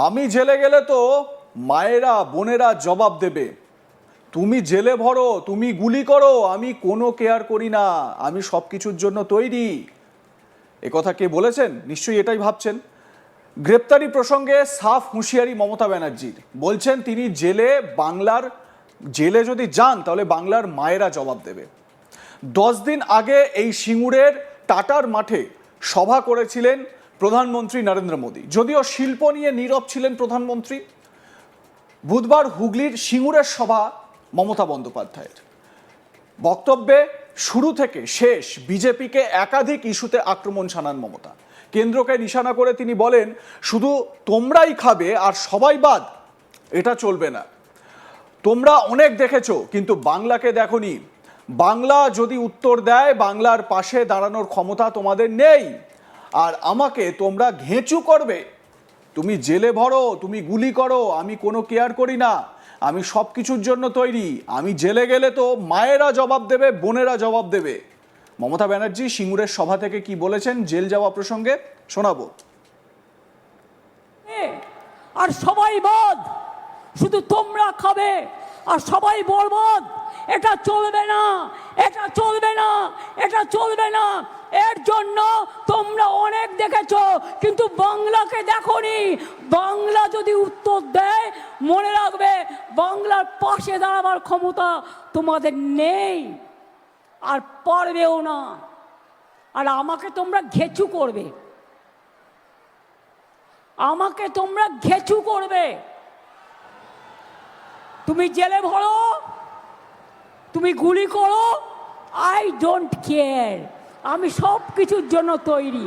আমি জেলে গেলে তো মায়েরা বোনেরা জবাব দেবে। তুমি জেলে ভরো, তুমি গুলি করো, আমি কোনো কেয়ার করি না, আমি সব কিছুর জন্য তৈরি। একথা কে বলেছেন? নিশ্চয়ই এটাই ভাবছেন। গ্রেপ্তারি প্রসঙ্গে সাফ হুঁশিয়ারি মমতা ব্যানার্জির। বলছেন তিনি জেলে যদি যান তাহলে বাংলার মায়েরা জবাব দেবে। 10 দিন আগে এই সিঙ্গুরের টাটার মাঠে সভা করেছিলেন প্রধানমন্ত্রী নরেন্দ্র মোদী। যদিও শিল্প নিয়ে নীরব ছিলেন প্রধানমন্ত্রী। বুধবার হুগলির সিঙ্গুরের সভা মমতা বন্দ্যোপাধ্যায়ের। বক্তব্যে শুরু থেকে শেষ বিজেপিকে একাধিক ইস্যুতে আক্রমণ শানান মমতা। কেন্দ্রকে নিশানা করে তিনি বলেন, শুধু তোমরাই খাবে আর সবাই বাদ, এটা চলবে না। তোমরা অনেক দেখেছো কিন্তু বাংলাকে দেখোনি। বাংলা যদি উত্তর দেয়, বাংলার পাশে দাঁড়ানোর ক্ষমতা তোমাদের নেই। আর আমাকে তোমরা ঘেঁচু করবে। তুমি জেলে ভরো, তুমি গুলি করো, আমি কোনো কেয়ার করি না, আমি সব কিছুর জন্য তৈরি। আমি জেলে গেলে তো মায়েরা জবাব দেবে, বোনেরা জবাব দেবে। মমতা ব্যানার্জি সিঙ্গুরের সভা থেকে কি বলেছেন জেল যাওয়া প্রসঙ্গে শোনাবো। আর সবাই বাদ, শুধু তোমরা খাবে আর সবাই বরবাদ, এটা চলবে না, এটা চলবে না, এটা চলবে না। এর জন্য তোমরা অনেক দেখেছো কিন্তু বাংলাকে দেখোনি। বাংলা যদি উত্তর দেয়, মনে রাখবে বাংলার পাশে দাঁড়াবার ক্ষমতা তোমাদের নেই আর পারবেও না। আর আমাকে তোমরা ঘেঁচু করবে, আমাকে তোমরা ঘেঁচু করবে। তুমি জেলে ভরো, তুমি গুলি করো, আই ডোন্ট কেয়ার, আমি সব কিছুর জন্য তৈরি।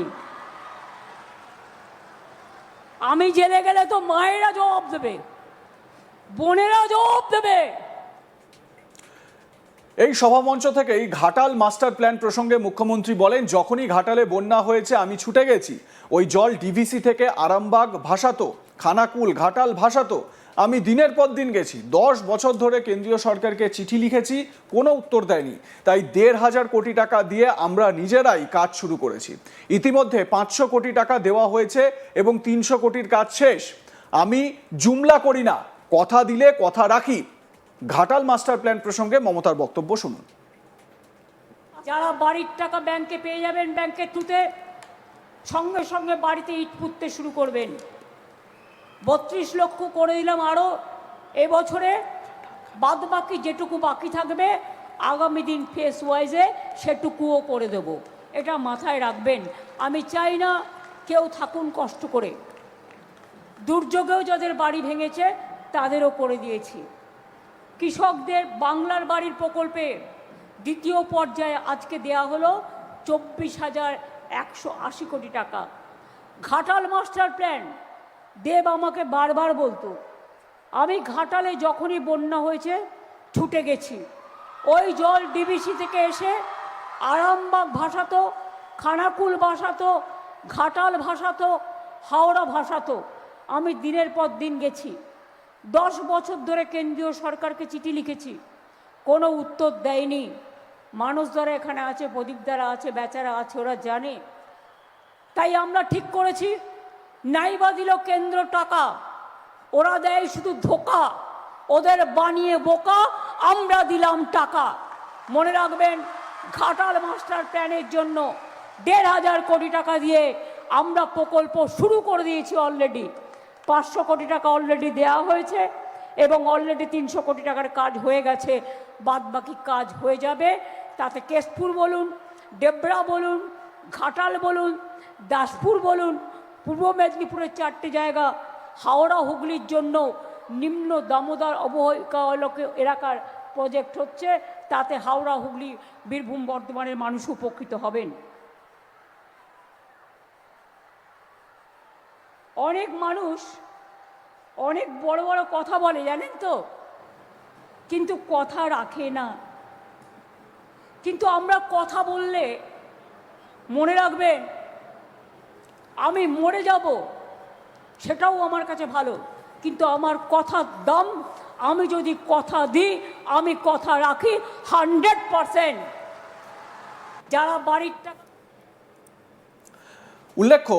আমি জেলে গেলে তো মায়েরা জবাব দেবে, বোনেরা জবাব দেবে। এই সভামঞ্চ থেকেই ঘাটাল মাস্টার প্ল্যান প্রসঙ্গে মুখ্যমন্ত্রী বলেন, যখনই ঘাটালে বন্যা হয়েছে আমি ছুটে গেছি। ওই জল ডিভিসি থেকে আরামবাগ ভাসাতো, খানাকুল ঘাটাল ভাসাতো। আমি দিনের পর দিন গেছি। 10 বছর ধরে কেন্দ্রীয় সরকারকে চিঠি লিখেছি, কোনো উত্তর দেয়নি। তাই 1,500 কোটি টাকা দিয়ে আমরা নিজেরাই কাজ শুরু করেছি। ইতিমধ্যে 500 কোটি টাকা দেওয়া হয়েছে এবং 300 কোটির কাজ শেষ। আমি জুমলা করি না, কথা দিলে কথা রাখি। ঘাটাল মাস্টার প্ল্যান প্রসঙ্গে মমতার বক্তব্য শুনুন। যারা বাড়ির টাকা ব্যাংকে পেয়ে যাবেন, ব্যাংকের থ্রুতে সঙ্গে সঙ্গে বাড়িতে ইট পুঁততে শুরু করবেন। 32 লক্ষ করে দিলাম আরও এবছরে। বাদ বাকি যেটুকু বাকি থাকবে আগামী দিন ফেস ওয়াইজে সেটুকুও করে দেব, এটা মাথায় রাখবেন। আমি চাই না কেউ থাকুন কষ্ট করে। দুর্যোগেও যাদের বাড়ি ভেঙেছে তাদেরও করে দিয়েছি। কৃষকদের বাংলার বাড়ির প্রকল্পে দ্বিতীয় পর্যায়ে আজকে দেয়া হলো 24,180 কোটি টাকা। ঘাটাল মাস্টার প্ল্যান, দেব আমাকে বারবার বলতো, আমি ঘাটালে যখনই বন্যা হয়েছে ছুটে গেছি। ওই জল ডিবিসি থেকে এসে আরামবাগ ভাসাতো, খানাকুল ভাসাতো, ঘাটাল ভাসাতো, হাওড়া ভাসাতো। আমি দিনের পর দিন গেছি। 10 বছর ধরে কেন্দ্রীয় সরকারকে চিঠি লিখেছি, কোনো উত্তর দেয়নি। মানুষ যারা এখানে আছে, প্রদীপ দ্বারা আছে, বেচারা আছে, ওরা জানে। তাই আমরা ঠিক করেছি, নাইবা দিল কেন্দ্র টাকা, ওরা দেয় শুধু ধোকা, ওদের বানিয়ে বোকা, আমরা দিলাম টাকা। মনে রাখবেন, ঘাটাল মাস্টার প্ল্যানের জন্য 1,500 কোটি টাকা দিয়ে আমরা প্রকল্প শুরু করে দিয়েছি অলরেডি। 500 কোটি টাকা অলরেডি দেওয়া হয়েছে এবং অলরেডি 300 কোটি টাকার কাজ হয়ে গেছে। বাদ বাকি কাজ হয়ে যাবে। তাতে কেশপুর বলুন, ডেবরা বলুন, ঘাটাল বলুন, দাসপুর বলুন, পূর্ব মেদিনীপুরের 4টে জায়গা, হাওড়া হুগলির জন্য নিম্ন দামোদর অববাহিকা এলাকার প্রজেক্ট হচ্ছে। তাতে হাওড়া হুগলি বীরভূম বর্ধমানের মানুষ উপকৃত হবেন। অনেক মানুষ অনেক বড় বড় কথা বলে জানেন তো, কিন্তু কথা রাখে না। কিন্তু আমরা কথা বললে মনে রাখবেন, আমি মরে যাব সেটাও আমার কাছে ভালো, কিন্তু আমার কথার দাম, আমি যদি কথা দিই, আমি কথা রাখি 100%। যারা বাড়ির টাকা। উল্লেখ্য,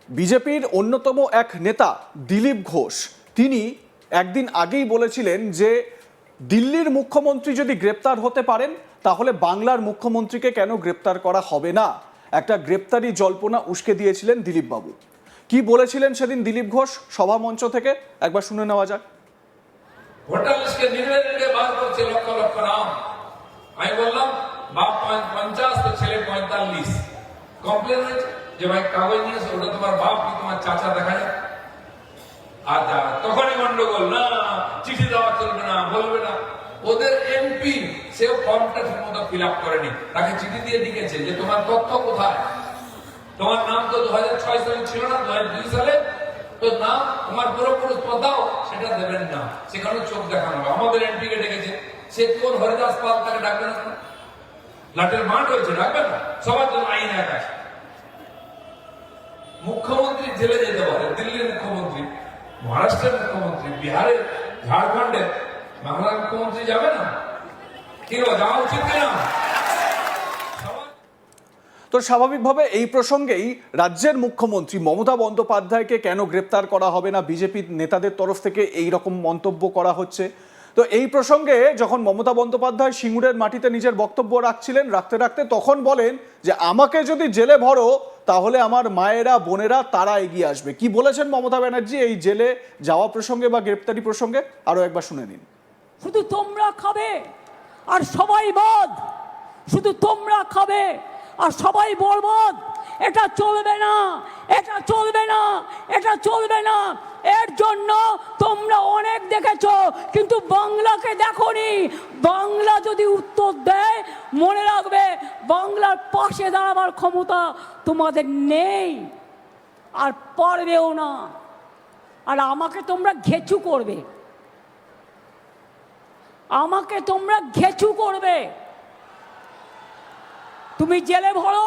বিজেপির অন্যতম এক নেতা দিলীপ ঘোষ তিনি একদিন আগেই বলেছিলেন যে দিল্লির মুখ্যমন্ত্রী যদি গ্রেপ্তার হতে পারেন তাহলে বাংলার মুখ্যমন্ত্রীকে কেন গ্রেপ্তার করা হবে না। একটা গ্রেপ্তারি জল্পনা উস্কে দিয়েছিলেন দিলীপ বাবু। কি বলেছিলেন সেদিন দিলীপ ঘোষ সভা মঞ্চ থেকে একবার শুনে নেওয়া যাক। ভোটার লিস্টে নির্বাচনে বার করছে লক্ষ লক্ষ নাম। আমি বললাম বাপ 50 তো ছেলে 45। কমপ্লেন হয়েছে যে ভাই কাগজ নিয়ে এসে ওটা তোমার বাপ কি তোমার চাচা দেখা যায়। আচ্ছা তখনই গন্ডগোল, না চিঠি দেওয়া চলবে না, বলবে না। ওদের এমপি সেও ফর্মটা ঠিক মতো ফিল আপ করেনি, তাকে চিঠি দিয়ে লিখেছে যে তোমার তথ্য কোথায়, তোমার নাম তো 2006 সালে ছিল না, 2002 সালে তো নাম তোমার পুরোপুরি দাও, সেটা দেবেন না, সেখানে চোখ দেখানো হবে। আমাদের এমপি কে ডেকেছে, সে কোন হরিদাস পাল, তাকে ডাকবে না, লাটের মাঠ হয়েছে, ডাকবে না, সবার জন্য আইন এক আছে। মুখ্যমন্ত্রী জেলে যেতে পারে, দিল্লির মুখ্যমন্ত্রী, মহারাষ্ট্রের মুখ্যমন্ত্রী, বিহারের, ঝাড়খণ্ডের, বাংলার মুখ্যমন্ত্রী যাবে না? কি যাওয়া উচিত কিনা? তো স্বাভাবিকভাবে এই প্রসঙ্গেই রাজ্যের মুখ্যমন্ত্রী মমতা বন্দ্যোপাধ্যায়কে কেন গ্রেপ্তার করা হবে না, বিজেপি নেতাদের তরফ থেকে এই রকম মন্তব্য করা হচ্ছে। তো এই প্রসঙ্গে যখন মমতা বন্দ্যোপাধ্যায় সিঙ্গুরের মাটিতে নিজের বক্তব্য রাখতে রাখতে তখন বলেন যে আমাকে যদি জেলে ভরো তাহলে আমার মায়েরা বোনেরা তারা এগিয়ে আসবে। কি বলেছেন মমতা ব্যানার্জি এই জেলে যাওয়া প্রসঙ্গে বা গ্রেপ্তারি প্রসঙ্গে আরো একবার শুনে নিন। শুধু তোমরা খাবে আর সবাই বদ, শুধু তোমরা খাবে আর সবাই বরবাদ। এটা চলবে না, এটা চলবে না, এটা চলবে না। এর জন্য তোমরা অনেক দেখেছো কিন্তু বাংলাকে দেখোনি। বাংলা যদি উত্তর দেয় মনে রাখবে বাংলার পাশে দাঁড়াবার ক্ষমতা তোমাদের নেই আর পারবেও না। আর আমাকে তোমরা ঘেচু করবে, আমাকে তোমরা ঘেচু করবে। তুমি জেলে ভরো,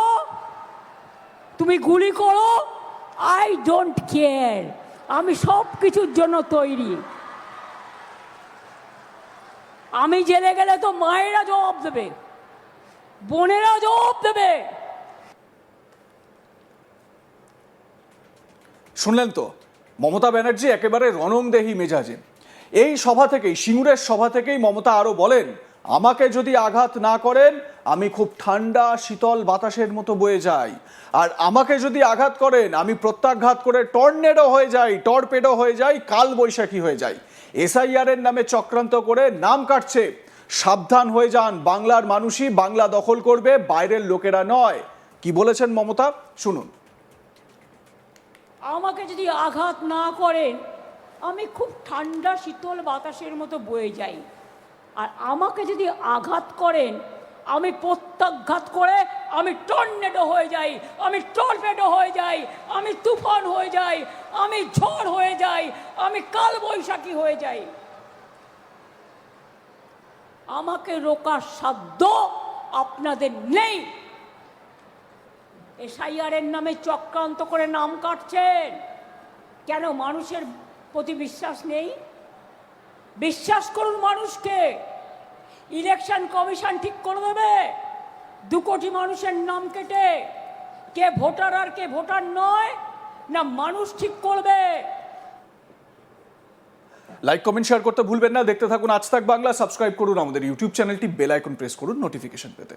তুমি গুলি করো, আই ডোন্ট কেয়ার, আমি সব কিছুর জন্য তৈরি। আমি জেলে গেলে তো মায়েরা জবাব দেবে, বোনেরা জবাব দেবে। শুনলেন তো মমতা ব্যানার্জি একেবারে রণংদেহী মেজাজে। এই সভা থেকেই, সিঙ্গুরের সভা থেকেই মমতা আরো বলেন আমাকে যদি আঘাত না করেন আমি খুব ঠান্ডা শীতল বাতাসের মতো বয়ে যাই, আর আমাকে যদি আঘাত করেন আমি প্রত্যাঘাত করে টর্নেডো হয়ে যাই, টর্পেডো হয়ে যাই, কাল বৈশাখী হয়ে যাই। এসআইআর এর নামে চক্রান্ত করে নাম কাটছে, সাবধান হয়ে যান, বাংলার মানুষই বাংলা দখল করবে, বাইরের লোকেরা নয়। কি বলেছেন মমতা শুনুন। আমাকে যদি আঘাত না করেন আমি খুব ঠান্ডা শীতল বাতাসের মতো বয়ে যাই, আর আমাকে যদি আঘাত করেন আমি প্রত্যাঘাত করে আমি টর্নেডো হয়ে যাই, আমি টর্পেডো হয়ে যাই, আমি তুফান হয়ে যাই, আমি ঝড় হয়ে যাই, আমি কাল বৈশাখী হয়ে যাই। আমাকে রোকার সাধ্য আপনাদের নেই। এসআইআর এর নামে চক্রান্ত করে নাম কাটছেন কেন? মানুষের প্রতি বিশ্বাস নেই? বিশ্বাস করুন মানুষকে, ইলেকশন কমিশন ঠিক করে দেবে 2 কোটি মানুষের নাম কেটে কে ভোটার আর কে ভোটার নয়, না মানুষ ঠিক করবে। লাইক কমেন্ট শেয়ার করতে ভুলবেন না। দেখতে থাকুন আজ তাক বাংলা। সাবস্ক্রাইব করুন আমাদের ইউটিউব চ্যানেলটি, বেল আইকন প্রেস করুন নোটিফিকেশন পেতে।